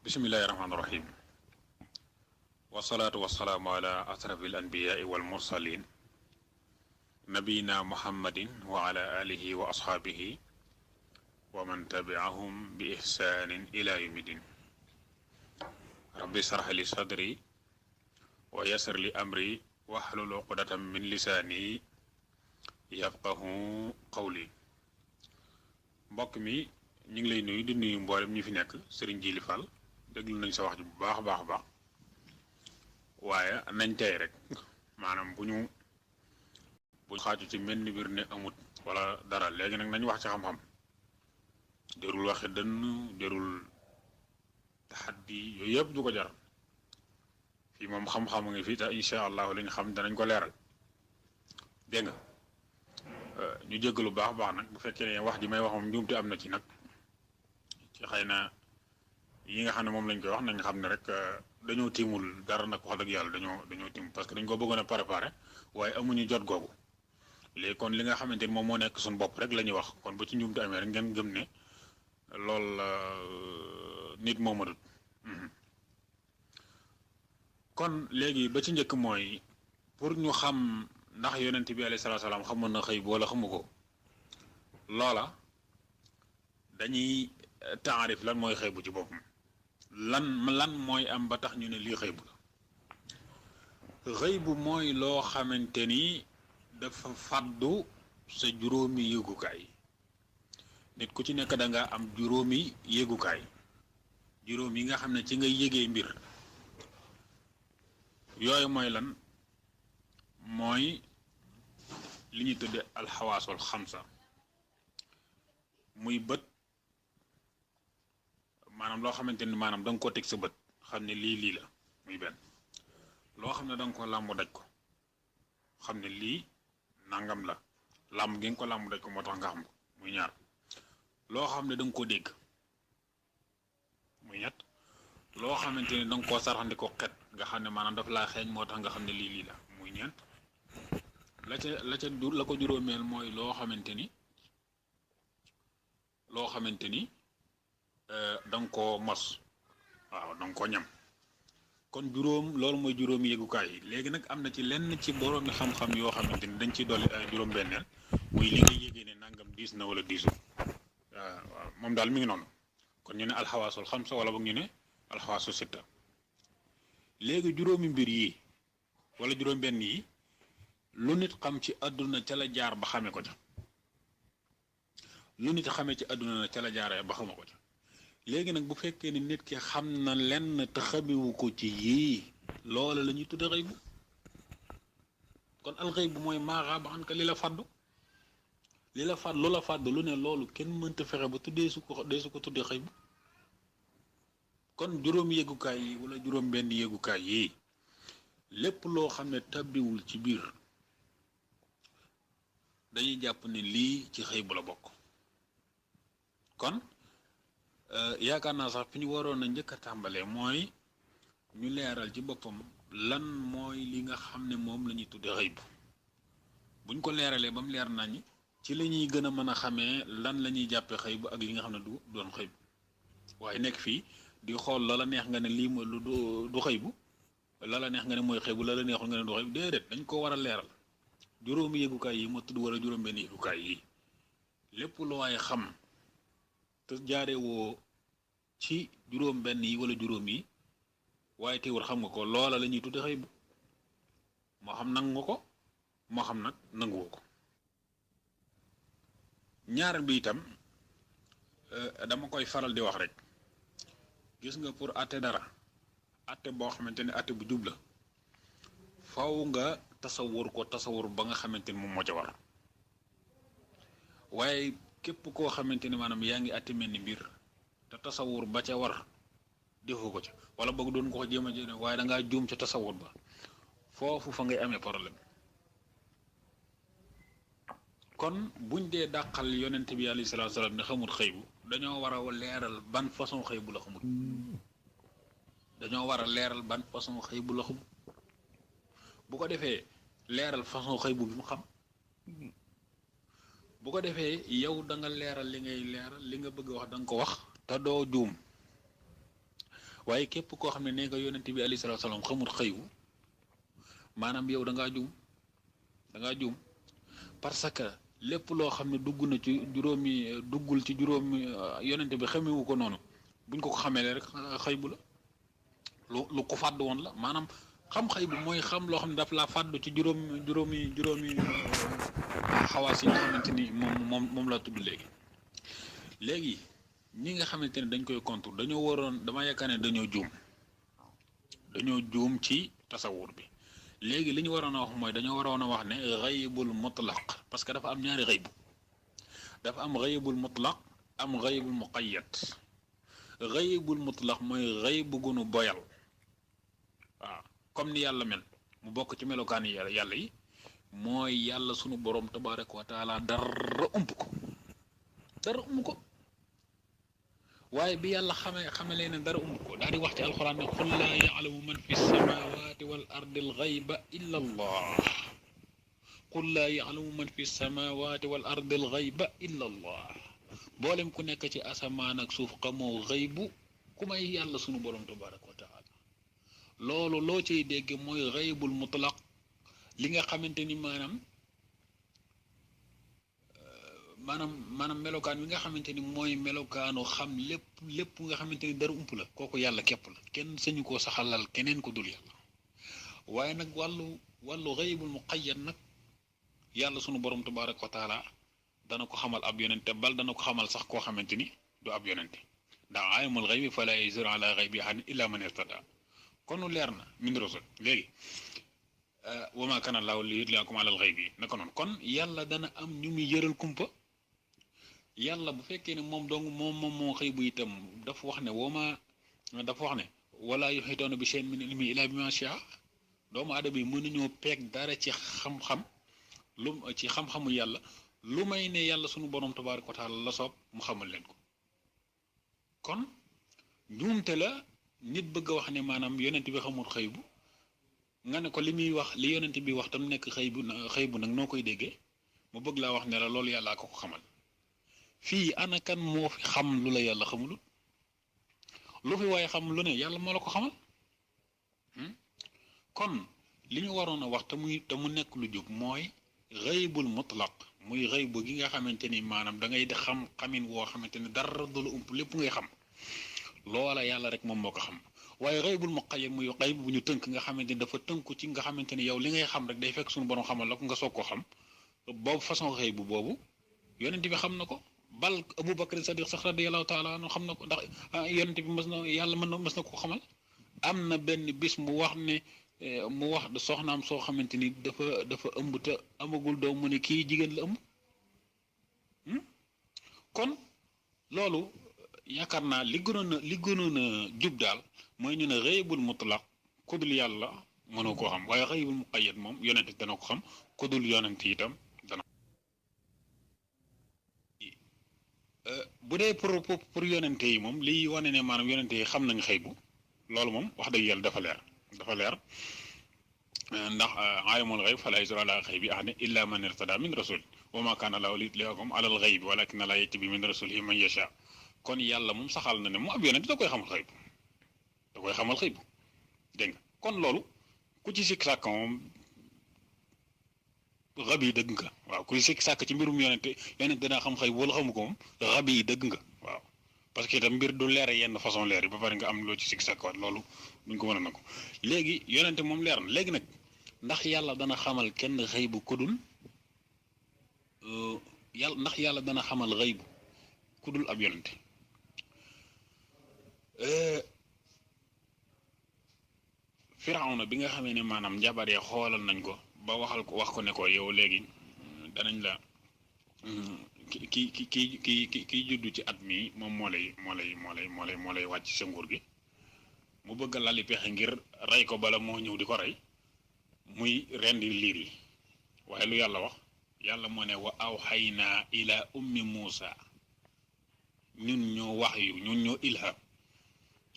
bismillahi rahmaani rahim wasalaatu wasalaamu ala asrafil anbiyaai wal mursalin nabiyina muhammadin wa ala alihi wa ashaabihi wa man tabiahum bi ihsaanin ila yawmi din rabbi shrah li sadri wa yassir li amri wahlul uqdatam min lisaani yafqahu qawli. mbokk mi ñu ngi lay nuyu di nuyu mboolem ñi fi nekk Serigne Djily Fall déglu nañ sa wax ji bu baax a baax waaye nañ tey rek maanaam bu ñu xaaju ci mel ni biir ne amut wala dara léegi nag nañ wax ci xam-xam jarul waxi dënn jarul taxaddi yooyu yëpp du ko jar fii moom xam-xam a ngi fii te incha allahu li ñu xam danañ ko leeral dégg nga ñu jégg lu baax nag bu fekkee ne wax ji may wax moom njuumte am na ci nag ci xëy na yi nga xam ne moom lañ koy wax nañ xam ne rek dañoo tiimul dara nag wax dëgg yàlla dañoo tiim parce que dañ ko bëggoon a préparé waaye amuñu jot googu léegi kon li nga xamante ni moom moo nekk suñu bopp rek la ñuy wax kon bu ci njuumte amee rek ngeen gëm ne lool nit moo matut kon léegi ba ci njëkk mooy pour ñu xam ndax yonent bi alayhi salaatu salaam xamoon na xëy bu wala xamu ko loola dañuy taarif lan mooy xëy bu ci boppam lan mooy am ba tax ñu ne lii xëy bu la xëy bu mooy loo xamante ni dafa fàddu sa juróomi yëgukaay nit ku ci nekk da nga am juróomi yëgukaay juróom yi nga xam ne ci ngay yëgee mbir yooyu mooy lan mooy li ñuy tudde alxawaasul xamsa muy bët maanaam loo xamante ni maanaam da nga ko teg sa bët xam ne lii la muy benn loo xam ne da nga ko làmb daj ko xam ne lii nangam la làmb gi nga ko làmb daj ko moo tax nga xam ko muy ñaar loo xam ne da nga ko dégg muy ñett loo xamante ni da nga koo sarxandi ko xet nga xam ne maanaam daf laa xeeñ moo tax nga xam ne lii la muy ñeent la ko juróomeel mooy loo xamante ni da nga koo mos waaw da nga koo ñam kon loolu mooy juróomi yëgukaay yi léegi nag am na ci lenn ci boroomi xam-xam yoo xamante ni dañ ciy dolli ay juróom-benneel muy li nga yégee ne nangam diis na wala diisul waaw moom daal mi ngi noonu kon ñu ne alxawaasul xamsa wala boog ñu ne alxawaasul sitta léegi juróomi mbir yi wala juróom-benn yi lu nit xam ci àdduna ca la jaar ba xamee ko ca lu nit xamee ci àdduna na ca la jaaree ba xama ko ca léegi nag bu fekkee ni nit ki xam na lenn te xamewu ko ci yii loola la ñuy tudde xëy bu kon alxëy bu mooy maaxaa ba xam ka li la fàddu lu la fàddu lu ne loolu kenn mënta fexe ba tuddee su ko tuddee xëy bu kon juróom yëgukaay yi wala juróom benn yëgukaay yi lépp loo xam ne tabbiwul ci biir dañuy jàpp ne lii ci xëy bu la bokk kon yaakaar naa sax fi ñu waroon a njëkk a tàmbalee mooy ñu leeral ci boppam lan mooy li nga xam ne moom la ñuy tudde xëy bu buñ ko leeralee ba mu leer nañ ci la ñuy gën a mën a xamee lan la ñuy jàppee xëy bu ak li nga xam ne du doon xëy bu waaye nekk fii di xool la neex nga ne lii mooy lu du xëy bu la neex nga ne mooy xëy bu la neexul nga ne du xëy bu déedéet dañ ko war a leeral juróomi yëgukaay yi ma tudd wala juróom benn yëgukaay yi lépp lu waaye xam te jaare woo ci juróom benn yi wala juróom yi waaye teewul xam nga ko loola la ñuy tudde xëy bu moo xam nangu nga ko moo xam nag nanguwoo ko ñaar bi itam dama koy faral di wax rek gis nga pour àtte dara àtte boo xamante ne àtte bu jub la faw nga tasawur ba nga xamante ni moom moo ca war waaye képp koo xamante ni maanaam yaa ngi àtte mel ni mbir te tasawur ba ca war defoo ko ca wala boog doon ko jéem a jéem waaye da ngaa juum ca tasawur ba foofu fa ngay amee problème kon buñ dee dàqal yonent bi alayhi salaatu salaam ne xamul xëy bu dañoo war a leeral ban façon xëy bu la xamul bu ko defee leeral façon xëy bu bi mu xam bu ko defee yow da nga leeral li ngay leeral li nga bëgg wax da nga ko wax te doo juum waaye képp koo xam ne nee nga yonent bi alayhi salaatu salaam xamul xëybu maanaam yow da ngaa juum parce que lépp loo xam ne dugg na ci juróomi duggul ci juróomi yonent bi xamewu ko noonu buñ ko xamee rek xëybu la lu ko fàdd woon la maanaam xam xëybu mooy xam loo xam ne daf laa fàddu ci juróomi xawaas yi nga xamante ni moom laa tudd léegi ñi nga xamante ne dañ koy contour dañoo waroon dama yaakaar ne dañoo juum ci tasawur bi léegi li ñu waroon a wax mooy dañoo waroon a wax ne xaybul mutlaq parce que dafa am ñaari xaybu dafa am xaybul mutlaq am xaybul muqayyad xaybul mutlaq mooy xaybu gunu boyal waaw comme ni yàlla mel mu bokk ci melokaan yi yàlla yi mooy yàlla sunu borom tabaaraka wa taala dara ump ko waaye bi yàlla xamalee ne dara ump ko daal di wax ci alxuraan ne qul laa ya'lamu man fi samaawaati wal ardi al ghayba illa allah qul laa ya'lamu man fi samaawaati wal ardi al ghayba illa allah boolem ku nekk ci asamaan ak suuf xamoo xaybu ku may yàlla sunu borom tabaaraka wa taala loolu loo ciy dégg mooy xaybul mutlaq li nga xamante ni maanaam melokaan wi nga xamante ni mooy melokaanu xam lépp nga xamante ni dara ump la kooku yàlla képp la kenn sañu koo saxalal keneen ko dul yàlla waaye nag wàllu xaybul muqayyad nag yàlla sunu borom tabaaraka wa taala dana ko xamal ab yonente bal dana ko xamal sax koo xamante ni du ab yonente ndax aalimul xaybi falaa yuzhiru alaa xaybihi ahadan illaa man irtadaa kon leer na min rasul léegi wa maa kaana llaahu liyudli'akum alal xaybi naka noonu kon yàlla dana am ñu muy yëral kumpa yàlla bu fekkee ne moom dong moom moo xëy bu itam dafa wax ne wala yuhiituuna bi shay'in min ilmihi illaa bimaa shaa doomu aadama yi mënuñoo peeg dara ci xam-xam ci xam-xamu yàlla lu may ne yàlla sunu borom tabaaraka wa taala la soob mu xamal leen ko kon njuumte la nit bëgg a wax ne maanaam yonent bi xamul xëy bu nga ne ko li muy wax li yonent bi wax tam nekk xëy bu nag noo koy déggee mu bëgg laa wax ne la loolu yàllaa ko xamal fii ana kan moo fi xam lu la yàlla xamul lu fi waaye xam lu ne yàlla moo la ko xamal kon li ñu waroon a wax te mu nekk lu jóg mooy xaybul mutlaq muy xaybu gi nga xamante ni maanaam da ngay xam xamin woo xamante ni dara du la ump lépp ngay xam loola yàlla rek moom moo ko xam waaye xaybul muqayyad muy xayb bu ñu tënk nga xamante ni dafa tënku ci nga xamante ni yow li ngay xam rek day fekk suñu borom xamal la ko nga soog koo xam boobu façon xaybu boobu yonent bi xam na ko bal Abubakar Sadiq sax radiyallahu taala anhu xam na ko ndax yonent bi mës na ko xamal am na benn bis mu wax soxnaam soo xamante ni dafa ëmb te amagul doom mu ne kii jigéen la ëmb kon loolu yaakaar naa li gënoon a jub daal mooy ñu ne xaybul mutlaq ku dul yàlla mënoo koo xam waaye xaybul muqayyad moom yonent dana ko xam ku dul yonent itam dana bu dee pour yonente yi moom liy wane ne maanaam yonente yi xam nañ xëybu loolu moom wax dëgg yàlla dafa leer ndax aalimul xayb falaa yuzhiru alaa xaybihi ahadan illaa man irtadaa min rasul wa maa kaana llaahu liyudli'akum alal xaybi walaakinna llaaha yajtabii min rasuulihi man yashaa kon yàlla moom saxal na ne mu ab yonente da koy xamal xëybu dégg nga kon loolu ku ci sikk sàkk moom rab yi dëgg nga waaw ku sikk sàkk ci mbirum yonente danaa xam xëy wala xamu ko moom rab yi dëgg nga waaw parce que itam mbir du leer yenn façon leer yi ba pare nga am loo ci sikk sàkk waat loolu duñ ko mën a nangu léegi yonente moom leer na léegi nag ndax yàlla dana xamal kenn xëy bu kudul ndax yàlla dana xamal xëy bu kudul ab yonente Firawna bi nga xamee ne maanaam njabar ya xoolal nañ ko ba wax ko ne ko yow léegi danañ la ki juddu ci at mi moom moo lay wàcc sa nguur gi mu bëgg a lali pexe ngir rey ko bala moo ñëw di ko rey muy rendi liir yi waaye lu yàlla wax yàlla moo ne wa awxaynaa ila ummi Muusa ñun ñoo wax yu ñun ñoo ilham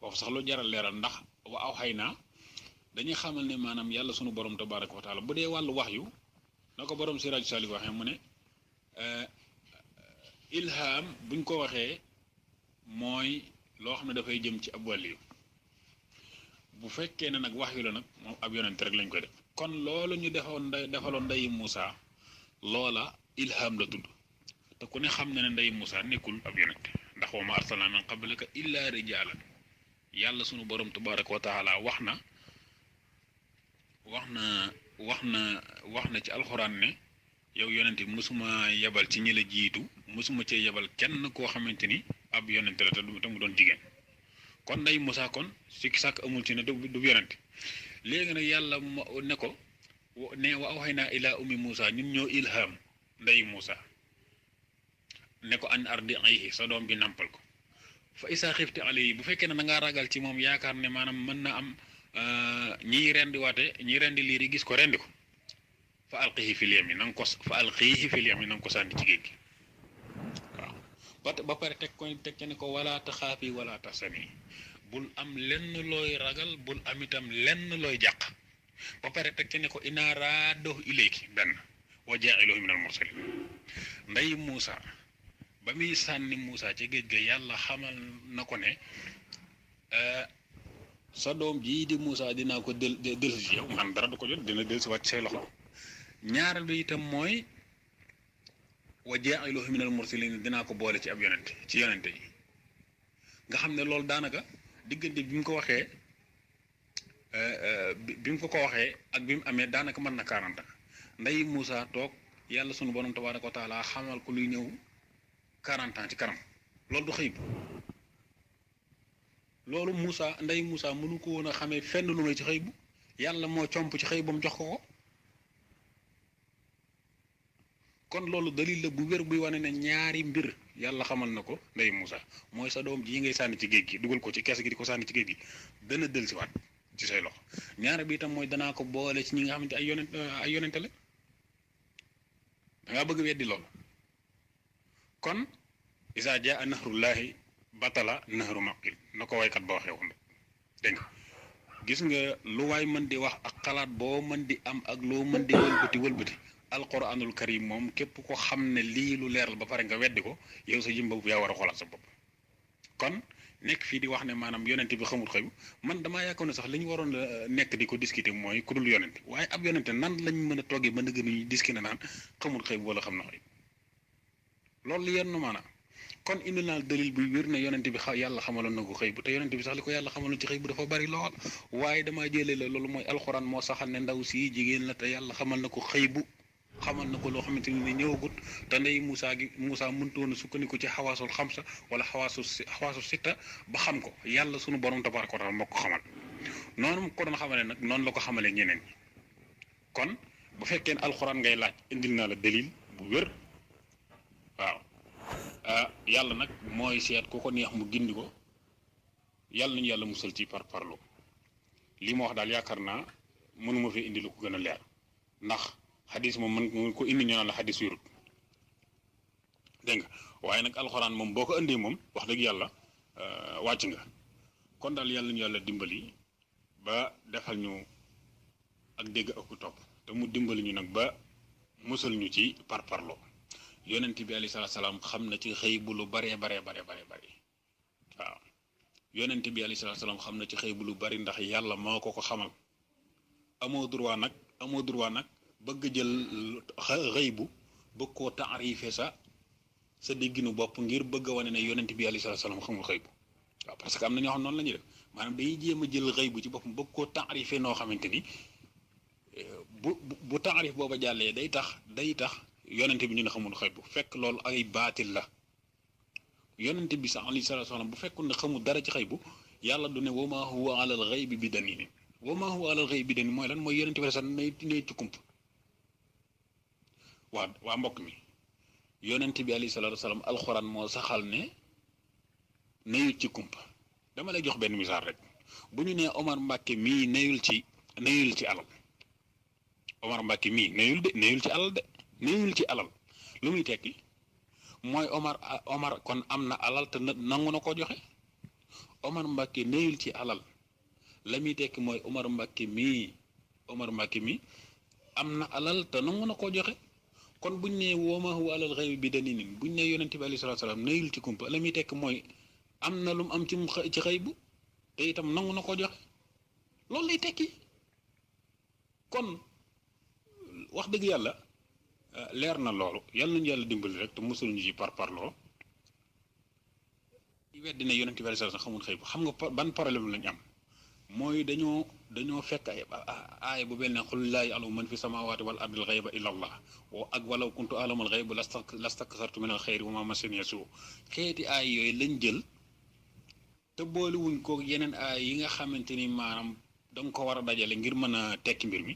foofu sax lu jaral leeral ndax wa awxaynaa dañuy xamal ne maanaam yàlla sunu borom tabaaraka wa taala bu dee wàllu wax yu na ko borom Siraaj Saalik waxee mu ne ilham buñ ko waxee mooy loo xam ne dafay jëm ci ab wàll yu bu fekkee ne nag wax yu la nag moom ab yonent rek lañ koy def kon loolu ñu defaloon nday Moussa loola ilham la tudd te ku ne xam na ne nday Moussa nekkul ab yonent ndax wa ma arsalna min qablika illa rijalan yàlla sunu borom tabaraka wa taala wax na ci alxuraan ne yow yonent bi mosuma yebal ci ñi la jiitu mosuma cee yebal kenn koo xamante ni ab yonent la te mu doon jigéen kon nday Moussa kon sikki sàkk amul ci ne du yonent léegi nag yàlla ne ko ne wa awhaynaa ilaa ummi Moussa ñun ñoo ilham nday Moussa ne ko an ardi'ihi sa doom bi nampal ko fa isaa xifti alayhi bu fekkee ne da ngaa ragal ci moom yaakaar ne maanaam mën na am ñiy rendi liir yi gis ko rendi ko fa alqihi fil yam yi na nga ko sànni ci géej gi waaw ba pare teg ci ne ko wala taxaafi wala taxsani bul am lenn looy ragal bul am itam lenn looy jàq ba pare teg ci ne ko inaa raadduhu ilayki benn wa jaa'iluhu minal mursalin nday Moussa ba muy sànni Moussa ci géej ga yàlla xamal na ko ne sa doom jii di Moussa dinaa ko dellu si yow man dara du ko jot dina dellu si wàcc say loxo ñaareel bi itam mooy wa jaa'iluhu minal mursalin dinaa ko boole ci ab yonente ci yonente yi nga xam ne loolu daanaka diggante bi mu ko waxee bi mu ko waxee ak bi mu amee daanaka mën na 40 ans nday Moussa toog yàlla sunu borom tabaaraka wa taala xamal ko luy ñëw 40 ans ci kanam loolu du xëy loolu nday Moussa mënu ko woon a xamee fenn lu may ci xëy bu yàlla moo comp ci xëy ba mu jox ko kon loolu dalil la bu wér buy wane ne ñaari mbir yàlla xamal na ko nday Moussa mooy sa doom ji ngay sànni ci géej gi dugal ko ci kees gi di ko sànni ci géej gi dana dellusiwaat ci say loxo ñaari bi itam mooy danaa ko boole ci ñi nga xamante ay yonente la dangaa bëgg weddi loolu kon isa jaa nahrullahi batala nahru maqil na ko waykat ba waxee woon dégg nga gis nga lu waay mën di wax ak xalaat boo mën di am ak loo mën di wëlbati alquranul karim moom képp ko xam ne lii lu leer la ba pare nga weddi ko yow sa jëm bopp yaa war a xoolaat sa bopp kon nekk fii di wax ne maanaam yonente bi xamul xëy man damaa yaakaar ne sax li ñu waroon nekk di ko discuter mooy ku dul yonente waaye ab yonente nan lañ mën a toogee ba na gën a discuter naan xamul xëy wala xam na xëy loolu li yenn maanaam kon indi naa dalil bi wér ne yonente bi yàlla xamaloon na ko xëy bu te yonente bi sax li ko yàlla xamaloon ci xëy bu dafa bari lool waaye damaa jëlee la loolu mooy alxuraan moo saxal ne ndaw si jigéen la te yàlla xamal na ko xëy bu xamal na ko loo xamante ni ñëwagut te ndey Moussa mëntoon a sukkandiku ci xawaasul xamsa wala xawaasul sitta ba xam ko yàlla sunu borom tabaaraka wa taala moo ko xamal noonu mu ko doon xamale nag noonu la ko xamalee ñeneen ñi kon bu fekkee ne alxuraan ngay laaj indil naa la dalil bu wér waaw yàlla nag mooy seet ku ko neex mu gindi ko yàlla nañu yàlla musal ci parlo li ma wax daal yaakaar naa mënuma fi indi lu ko gën a leer ndax xadis moom mën ko indi ñu naan la xadis wérut dégg nga waaye nag alxuraan moom boo ko indee moom wax dëgg yàlla wàcc nga kon daal yàlla ñu yàlla dimbali ba defal ñu ak dégg ak topp te mu dimbali ñu nag ba musal ñu ci parlo yonent bi alayhi salaam xam na ci xëy bu lu bare waaw yonent bi alayhi salaam xam na ci xëy bu lu bari ndax yàlla moo ko xamal amoo droit nag bëgg jël xëy bu bëgg koo taarife sa dégginu bopp ngir bëgg a wane ne yonent bi alayhi salaam xamul xëy bu waaw parce que am na ñoo xam noonu la ñuy def maanaam dañuy jéem a jël xëy bu ci boppam bëgg koo taarife noo xamante ni bu taarif booba jàllee day tax yonent bi ñu ne xamul xëy bu fekk loolu ay baatil la yonent bi sax alayhi salaam bu fekkul ne xamul dara ci xëy bu yàlla du ne wa maa huwa alal ghaybi bi daniin wa maa huwa alal ghaybi bi daniin mooy lan mooy yonent bi sax ne ci kump waa mbokk mi yonent bi alayhi salaam alxuraan moo saxal ne neyul ci kumpa dama lay jox benn misaal rek bu ñu nee Omar Mbacke mii neyul ci alal Omar Mbacke mii neyul ci alal lu muy tekki mooy Omar kon am na alal te nangu na koo joxe Omar Mbacke neyul ci alal la muy tekki mooy Omar Mbacke mii am na alal te nangu na koo joxe kon buñ ne wa maa huwa alal ghaybi bi daniin buñ ne yonent bi alayhi salaam neyul ci kumpa la muy tekki mooy am na lu mu am ci xëy bu te itam nangu na koo joxe loolu lay tekki kon wax dëgg yàlla leer na loolu yàlla nañu yàlla dimbali rek te mosul ñu ci parparloo weddi ne yonent bi sallallahu alayhi wasallam xamul xëy xam nga ban problème lañ am mooy dañoo fekk ay aaya bu benn xul laa ya'lamu man fi samaawaati wal ardil ghayba illa Allah ak walaw kuntu a'lamul ghayba lastaktartu minal khayri wa ma massaniya suu xeeti aay yooyu lañ jël te boolewuñ ko yeneen aay yi nga xamante ni maanaam da nga ko war a dajale ngir mën a tekki mbir mi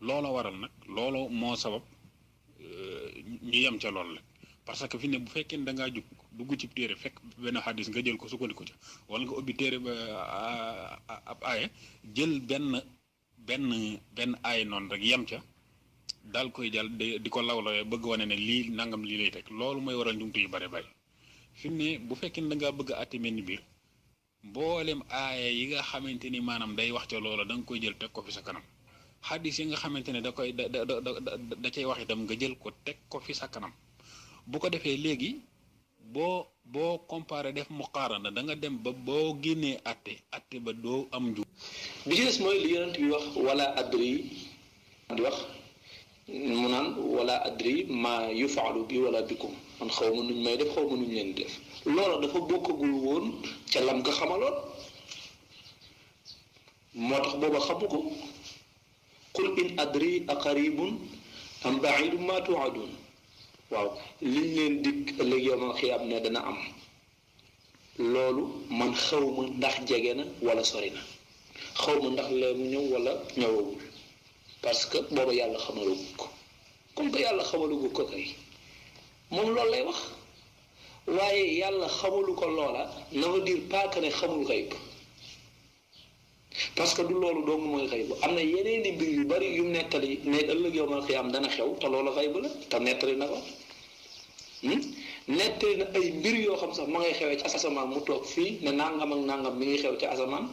loola waral nag loolu moo sabab ñu yem ca loolu la parce que fi ne bu fekkee ne da ngaa jug dugg ci téere fekk benn xadis nga jël ko sukkandiku ca wala nga ubbi téere ba ab aaya jël benn aaya noonu rek yem ca daal koy jàll di ko lawlawee bëgg wane ne lii nangam lii lay teg loolu mooy waral njumtu yu bare bari fi ne bu fekkee ne da ngaa bëgg a àtte mel ni biir mboolem aaya yi nga xamante ni maanaam day wax ca loola da nga koy jël teg ko fi sa kanam xadis yi nga xamante ne da cay wax itam nga jël ko teg ko fi sa kanam bu ko defee léegi boo comparé def muqaarana da nga dem ba boo génnee atte ba doo am njub bi ci des mooy li yonent bi wax wala adri di wax mu naan wala adri ma yufaalu bi wala bikum man xaw ma nuñ may def xaw ma nuñ leen def loolu dafa bokkagul woon ca lam nga xamaloon moo tax booba xamu ko qul in adri aqaribun am baidun ma tuadun waaw liñ leen dikk ëllëg yawmal xiyaam ne dana am loolu man xaw ma ndax jege na wala sori na xaw ma ndax lee mu ñëw wala ñëwagul parce que booba yàlla xamalugu ko comme que yàlla xamalugu ko kay moom loolu lay wax waaye yàlla xamalu ko loola na veut dire pas que ne xamul xayb parce que du loolu dong mooy xayb am na yeneeni mbir yu bari yu nettali ne ëllëg yawmal xiyaam dana xew te loolu xayb la te nettali na ko nettali na ay mbir yoo xam sax ma ngay xewee ci asamaan mu toog fii ne nangam ak nangam mi ngi xew ci asamaan